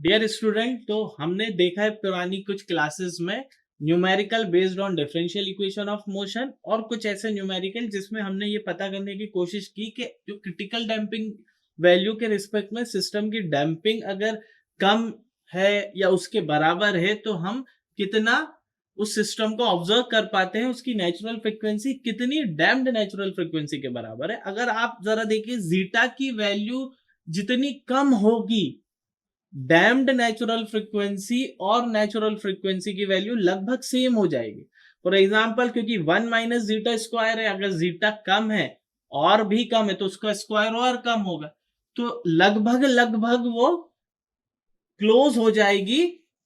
Dear student, तो हमने देखा है पुरानी कुछ क्लासेस में numerical based on differential equation of motion और कुछ ऐसे न्यूमेरिकल जिसमें हमने ये पता करने की कोशिश की कि जो क्रिटिकल डैम्पिंग वैल्यू के रिस्पेक्ट में सिस्टम की डैम्पिंग अगर कम है या उसके बराबर है तो हम कितना उस सिस्टम को ऑब्जर्व कर पाते हैं, उसकी नेचुरल फ्रीक्वेंसी कितनी डैम्प्ड नेचुरल फ्रीक्वेंसी के बराबर है। अगर आप जरा देखिए जीटा की वैल्यू जितनी कम होगी, डैम्ड नेचुरल फ्रीक्वेंसी और नेचुरल फ्रीक्वेंसी की वैल्यू लगभग सेम हो जाएगी। फॉर एग्जांपल, क्योंकि 1 माइनस जीटा स्क्वायर है, अगर जीटा कम है और भी कम है तो उसका स्क्वायर और कम होगा, तो लगभग लगभग वो क्लोज हो जाएगी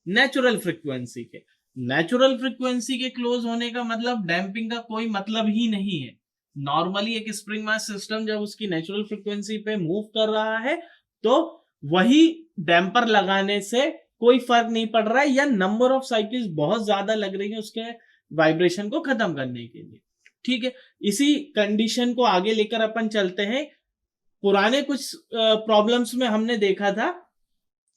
नेचुरल फ्रीक्वेंसी के। नेचुरल फ्रीक्वेंसी के क्लोज होने का मतलब डैम्पिंग का कोई मतलब ही नहीं है। नॉर्मली एक स्प्रिंग मास सिस्टम जब उसकी नेचुरल फ्रीक्वेंसी पे मूव कर रहा है तो वही डैम्पर लगाने से कोई फर्क नहीं पड़ रहा है, या नंबर ऑफ साइकिल्स बहुत ज्यादा लग रही है उसके वाइब्रेशन को खत्म करने के लिए। ठीक है, इसी कंडीशन को आगे लेकर अपन चलते हैं। पुराने कुछ प्रॉब्लम्स में हमने देखा था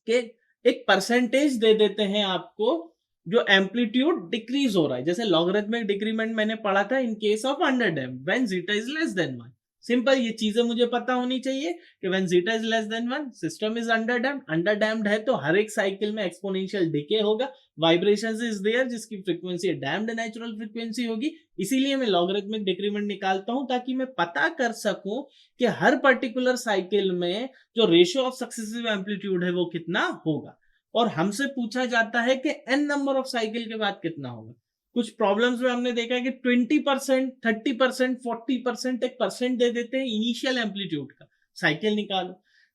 कि एक परसेंटेज दे देते हैं आपको जो एम्पलीट्यूड डिक्रीज हो रहा है, जैसे लॉगरिथमिक डिक्रीमेंट मैंने पढ़ा था in case of under damp when zeta is less than 1। Simple ये चीजें मुझे पता होनी चाहिए कि when zeta is less than 1 system is under damped. Under damped है तो हर एक साइकिल में एक्सपोनेंशियल डिके होगा, वाइब्रेशंस इज देयर जिसकी फ्रीक्वेंसी डैम्प्ड नेचुरल फ्रीक्वेंसी होगी। इसीलिए मैं लॉगरिथमिक डिक्रीमेंट निकालता हूं ताकि मैं पता कर सकूं कि हर पर्टिकुलर साइकिल में जो रेशियो ऑफ सक्सेसिव एम्पलीट्यूड है वो कितना होगा। और हमसे पूछा जाता है कि n नंबर ऑफ साइकिल के बाद कितना होगा। कुछ प्रॉब्लम्स में हमने देखा है कि 20%, 30%, 40% एक परसेंट दे देते हैं इनिशियल एम्पलीट्यूड का, साइकिल निकालो।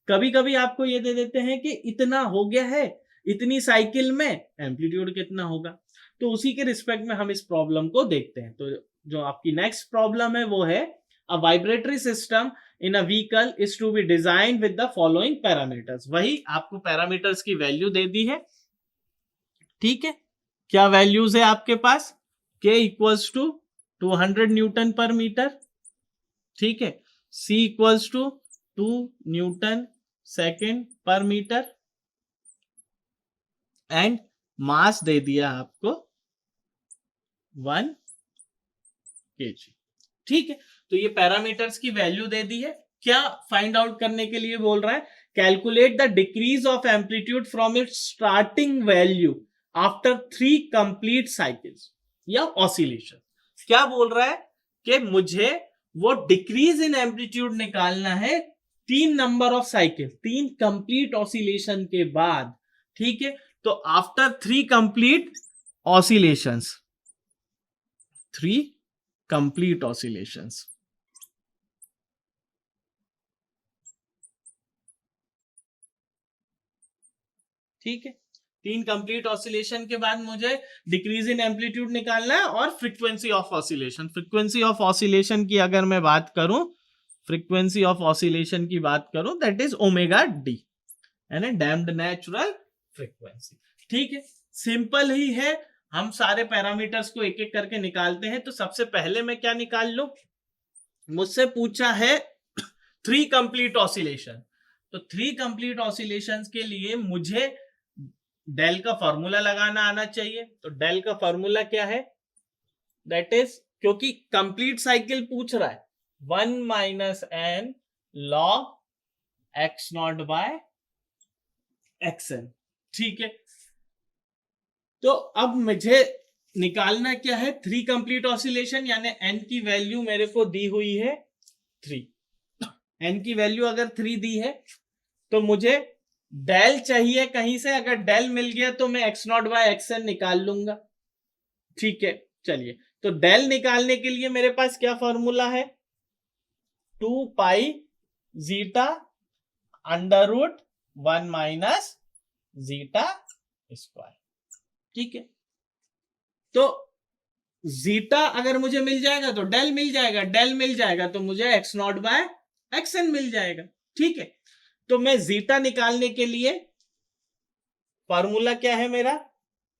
कभी कभी आपको ये दे देते हैं कि इतना हो गया है, इतनी साइकिल में एम्पलीट्यूड कितना होगा। तो उसी के रिस्पेक्ट में हम इस प्रॉब्लम को देखते हैं। तो जो आपकी नेक्स्ट प्रॉब्लम है वो है a vibratory system in a vehicle is to be designed with the following parameters। वही आपको पैरामीटर्स की वैल्यू दे दी है। ठीक है, क्या वैल्यूज है आपके पास? K equals to 200 newton per metre, ठीक है, C equals to 2 newton second per metre and mass दे दिया आपको 1 kg। ठीक है, तो ये पैरामीटर्स की वैल्यू दे दी है। क्या फाइंड आउट करने के लिए बोल रहा है? Calculate the decrease of amplitude from its starting value after 3 complete cycles या ऑसिलेशन। क्या बोल रहा है कि मुझे वो डिक्रीज इन एम्पलीट्यूड निकालना है 3 number of cycle, 3 complete oscillation के बाद। ठीक है, तो after 3 complete oscillations, 3 complete oscillations. ठीक है, 3 कंप्लीट ऑसिलेशन के बाद मुझे डिक्रीज इन एम्पलीट्यूड निकालना है और frequency of oscillation. Frequency of oscillation की अगर मैं बात करूं, फ्रीक्वेंसी ऑफ ऑसिलेशन की बात करूं दैट इज ओमेगा डी, है ना, डैम्प्ड नेचुरल फ्रीक्वेंसी। ठीक है, सिंपल ही है, हम सारे पैरामीटर्स को एक एक करके निकालते हैं। तो सबसे पहले मैं क्या निकाल लूं? मुझसे पूछा है 3 कंप्लीट ऑसिलेशन, तो 3 कंप्लीट ऑसिलेशंस के लिए मुझे डेल का फॉर्मूला लगाना आना चाहिए। तो डेल का फॉर्मूला क्या है? दैट इज, क्योंकि कंप्लीट साइकिल पूछ रहा है, 1 minus n log x not by x n. ठीक है, तो अब मुझे निकालना क्या है? 3 कंप्लीट ऑसिलेशन, यानी एन की वैल्यू मेरे को दी हुई है 3। एन की वैल्यू अगर 3 दी है तो मुझे डेल चाहिए कहीं से। अगर डेल मिल गया तो मैं एक्स नॉट बाय एक्सएन निकाल लूंगा। ठीक है, चलिए, तो डेल निकालने के लिए मेरे पास क्या फॉर्मूला है? 2 pi zeta under root 1 minus zeta square. ठीक है, तो जीटा अगर मुझे मिल जाएगा तो डेल मिल जाएगा, डेल मिल जाएगा तो मुझे एक्स नॉट बाय एक्सएन मिल जाएगा। ठीक है, तो मैं जीटा निकालने के लिए फॉर्मूला क्या है मेरा?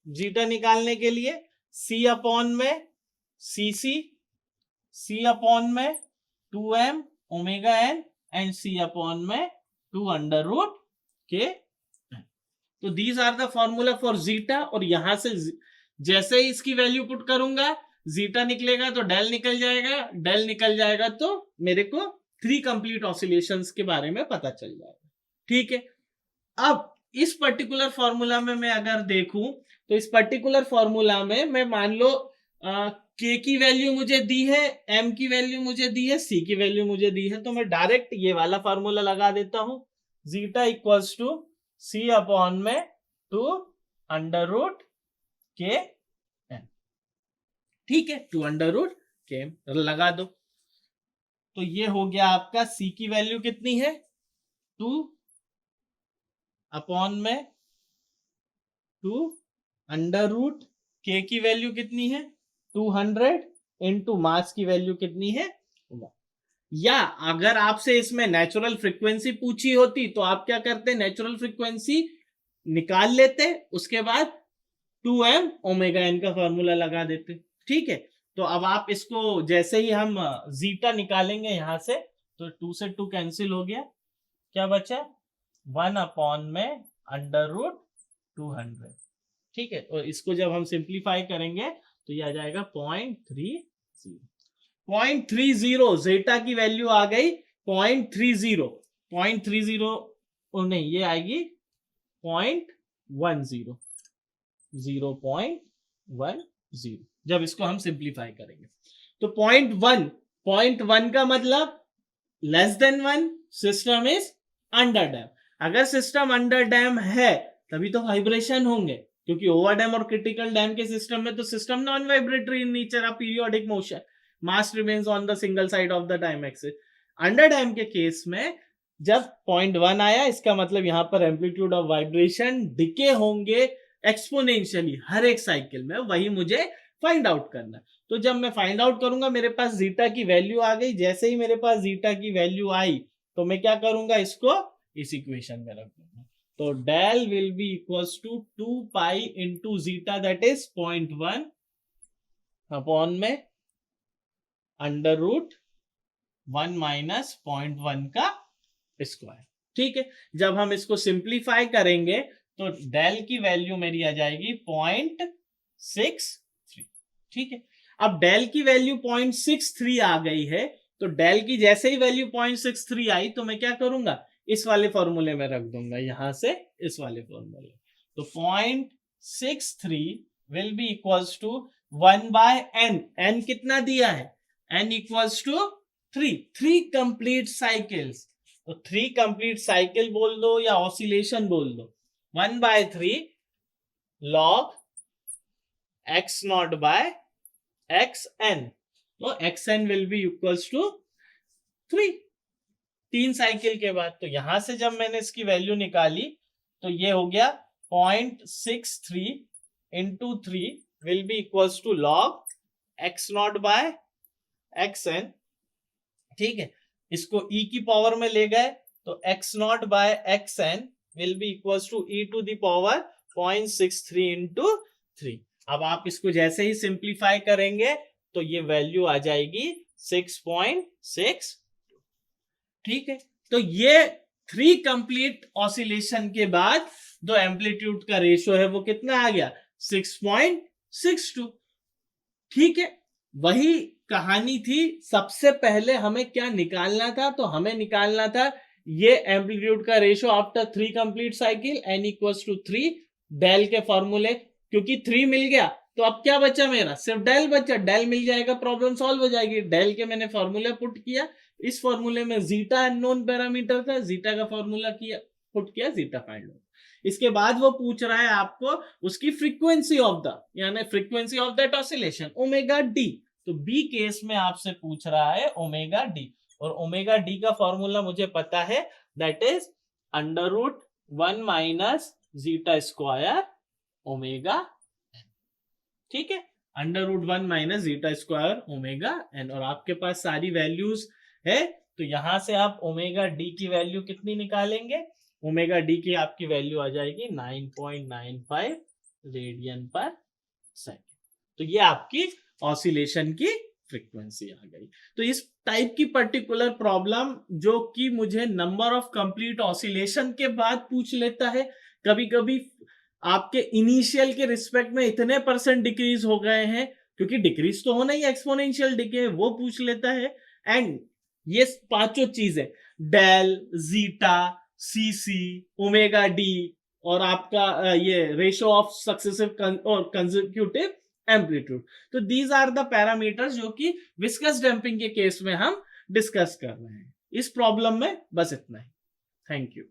जीटा निकालने के लिए सी अपॉन में सी अपॉन में 2m omega n and C upon में 2 अंडर रूट के। तो these are the formula for zeta, और यहां से जैसे ही इसकी वैल्यू पुट करूंगा जीटा निकलेगा तो डेल निकल जाएगा, डेल निकल जाएगा तो मेरे को 3 कंप्लीट ऑसिलेशंस के बारे में पता चल जाएगा। ठीक है, अब इस पर्टिकुलर फॉर्मूला में मैं अगर देखूं तो इस पर्टिकुलर फॉर्मूला में मैं मान लो के की वैल्यू मुझे दी है, एम की वैल्यू मुझे दी है, सी की वैल्यू मुझे दी है, तो मैं डायरेक्ट ये वाला फॉर्मूला लगा देता हूं, zeta equals to C upon में 2 अंडर रूट के एम। ठीक है, 2 अंडर रूट के एम लगा दो, तो ये हो गया आपका सी की वैल्यू कितनी है 2 अपॉन में 2 अंडर रूट के की वैल्यू कितनी है 200 इंटू मास की वैल्यू कितनी है 1। या अगर आपसे इसमें नेचुरल फ्रीक्वेंसी पूछी होती तो आप क्या करते, नेचुरल फ्रीक्वेंसी निकाल लेते, उसके बाद 2m ओमेगा एन का फॉर्मूला लगा देते। ठीक है, तो अब आप इसको जैसे ही हम जीटा निकालेंगे यहां से, तो 2 से 2 कैंसिल हो गया, क्या बचा 1 अपॉन में अंडर रूट 200। ठीक है, और इसको जब हम सिंप्लीफाई करेंगे तो ये आ जाएगा 0.30। 0.30 जेटा की वैल्यू आ गई 0.30, 0.30 नहीं, ये आएगी 0.10, 0.10 जब इसको हम सिंप्लीफाई करेंगे। तो 0.1 का मतलब less than 1, system is under dam. अगर सिस्टम अंडर डैम है तभी तो वाइब्रेशन होंगे, क्योंकि ओवर डैम और क्रिटिकल डैम के सिस्टम में तो system non vibratory in nature, of periodic motion, mass remains on the single side of the time axis. Under dam के केस में जब 0.1 आया, इसका मतलब यहां पर एम्पलीट्यूड ऑफ वाइब्रेशन डिके होंगे एक्सपोनेंशियली हर एक साइकिल में, वही मुझे फाइंड आउट करना। तो जब मैं फाइंड आउट करूंगा, मेरे पास जीटा की वैल्यू आ गई, जैसे ही मेरे पास जीटा की वैल्यू आई तो मैं क्या करूंगा, इसको इस इक्वेशन में रख दूंगा। तो del will be equals to 2 pi into zeta that is 0.1 upon में अंडर रूट 1 माइनस 0.1 का स्क्वायर। ठीक है, जब हम इसको सिंप्लीफाई करेंगे तो डेल की वैल्यू मेरी आ जाएगी 0.63। ठीक है, अब डेल की वैल्यू 0.63 आ गई है, तो डेल की जैसे ही वैल्यू 0.63 आई तो मैं क्या करूंगा, इस वाले फॉर्मूले में रख दूंगा, यहां से इस वाले फॉर्मूले। तो 0.63 will be equals to 1 by n। n कितना दिया है, n equals to 3 complete cycles. तो 3 कंप्लीट साइकिल बोल दो या ऑसिलेशन बोल दो, 1/3 log x not by xn। तो xn will be equals to 3 cycle के बाद। तो यहां से जब मैंने इसकी वैल्यू निकाली तो ये हो गया 0.63 into 3 will be equals to log x not by xn। ठीक है, इसको e की पावर में ले गए तो x not by xn will be equals to e to the power 0.63 into 3। अब आप इसको जैसे ही सिंप्लीफाई करेंगे तो ये वैल्यू आ जाएगी 6.6। ठीक है, तो ये 3 कंप्लीट ऑसिलेशन के बाद जो एम्पलीट्यूड का रेशियो है वो कितना आ गया 6.62। ठीक है, वही कहानी थी, सबसे पहले हमें क्या निकालना था, तो हमें निकालना था ये एम्पलीट्यूड का ratio after 3 complete cycle, n equals to 3 del के फॉर्मूले। क्योंकि 3 मिल गया तो अब क्या बचा, मेरा सिर्फ डेल बचा, डेल मिल जाएगा, प्रॉब्लम सॉल्व हो जाएगी। डेल के मैंने फॉर्मूला पुट किया, इस फॉर्मूले में जीटा अननोन पैरामीटर था, जीटा का फॉर्मूला किया, पुट किया, जीटा फाइंड हो। इसके बाद वो पूछ रहा है आपको उसकी फ्रीक्वेंसी ऑफ द, यानी frequency of that oscillation omega d. तो बी केस में आपसे पूछ रहा है ओमेगा डी, और ओमेगा डी का फॉर्मूला मुझे पता है, that is under root 1 minus zeta square omega. ठीक है, under root 1 minus zeta square omega n. और आपके पास सारी वैल्यूज है, तो यहां से आप ओमेगा डी की वैल्यू कितनी निकालेंगे, ओमेगा डी की आपकी वैल्यू आ जाएगी 9.95 रेडियन पर सेकेंड। तो ये आपकी ऑसिलेशन की फ्रीक्वेंसी आ गई। तो इस टाइप की पर्टिकुलर प्रॉब्लम जो कि मुझे नंबर ऑफ कंप्लीट ऑसिलेशन के बाद पूछ लेता है, कभी कभी आपके इनिशियल के रिस्पेक्ट में इतने % डिक्रीज हो गए हैं, क्योंकि डिक्रीज तो होना ही, एक्सपोनेंशियल डिके वो पूछ लेता है। एंड ये पांचों चीजें del, zeta, CC, omega d और आपका ये रेशियो ऑफ सक्सेसिव और कंसेक्यूटिव एम्पलीट्यूड, तो दीज आर द पैरामीटर्स जो कि विस्कस डैम्पिंग के केस में हम डिस्कस कर रहे हैं। इस प्रॉब्लम में बस इतना ही। Thank you.